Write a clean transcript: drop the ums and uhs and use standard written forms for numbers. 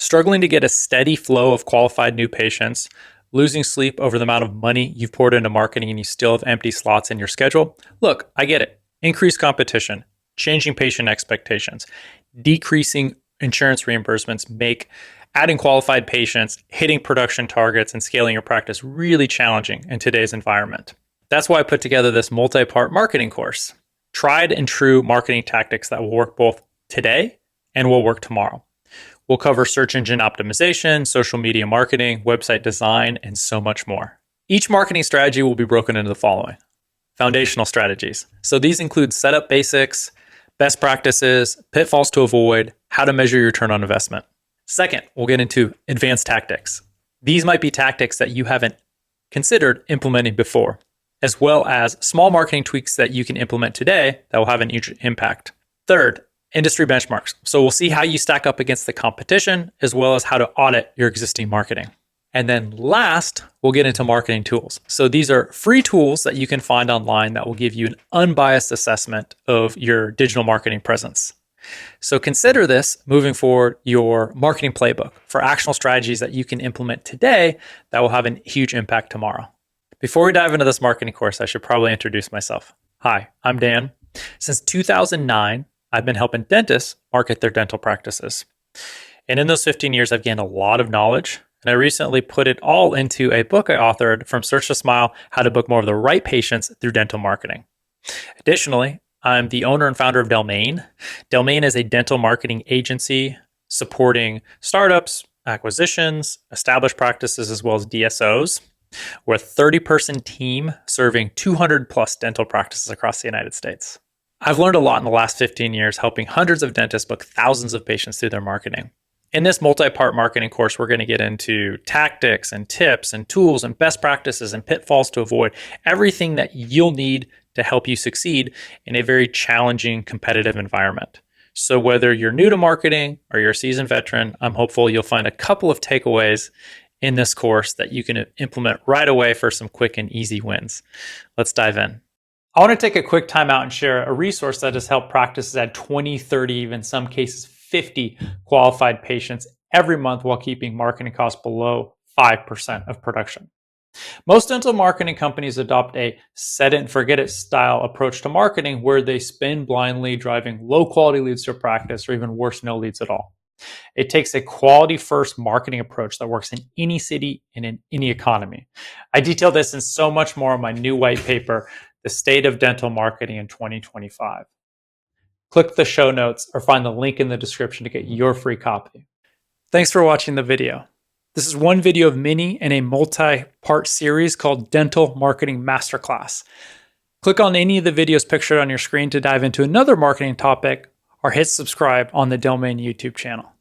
Struggling to get a steady flow of qualified new patients, losing sleep over the amount of money you've poured into marketing and you still have empty slots in your schedule? Look, I get it. Increased competition, changing patient expectations, decreasing insurance reimbursements make adding qualified patients, hitting production targets, and scaling your practice really challenging in today's environment. That's why I put together this multi-part marketing course. Tried and true marketing tactics that will work both today and will work tomorrow. We'll cover search engine optimization, social media marketing, website design, and so much more. Each marketing strategy will be broken into the following. Foundational strategies. So these include setup basics, best practices, pitfalls to avoid, how to measure your return on investment. Second, we'll get into advanced tactics. These might be tactics that you haven't considered implementing before, as well as small marketing tweaks that you can implement today that will have an huge impact. Third, industry benchmarks. So we'll see how you stack up against the competition, as well as how to audit your existing marketing. And then last, we'll get into marketing tools. So these are free tools that you can find online that will give you an unbiased assessment of your digital marketing presence. So consider this moving forward your marketing playbook for actionable strategies that you can implement today that will have a huge impact tomorrow. Before we dive into this marketing course, I should probably introduce myself. Hi, I'm Dan. Since 2009, I've been helping dentists market their dental practices. And in those 15 years, I've gained a lot of knowledge. And I recently put it all into a book I authored, From Search to Smile, How to Book More of the Right Patients Through Dental Marketing. Additionally, I'm the owner and founder of Delmain. Delmain is a dental marketing agency supporting startups, acquisitions, established practices, as well as DSOs. We're a 30-person team serving 200 plus dental practices across the United States. I've learned a lot in the last 15 years helping hundreds of dentists book thousands of patients through their marketing. In this multi-part marketing course, we're going to get into tactics and tips and tools and best practices and pitfalls to avoid, everything that you'll need to help you succeed in a very challenging, competitive environment. So whether you're new to marketing or you're a seasoned veteran, I'm hopeful you'll find a couple of takeaways in this course that you can implement right away for some quick and easy wins. Let's dive in. I want to take a quick time out and share a resource that has helped practices add 20, 30, even some cases 50 qualified patients every month while keeping marketing costs below 5% of production. Most dental marketing companies adopt a set it and forget it style approach to marketing where they spend blindly, driving low quality leads to a practice, or even worse, no leads at all. It takes a quality first marketing approach that works in any city and in any economy. I detail this and so much more in my new white paper, The State of Dental Marketing in 2025. Click the show notes or find the link in the description to get your free copy. Thanks for watching the video. This is one video of many in a multi-part series called Dental Marketing Masterclass. Click on any of the videos pictured on your screen to dive into another marketing topic or hit subscribe on the Delmain YouTube channel.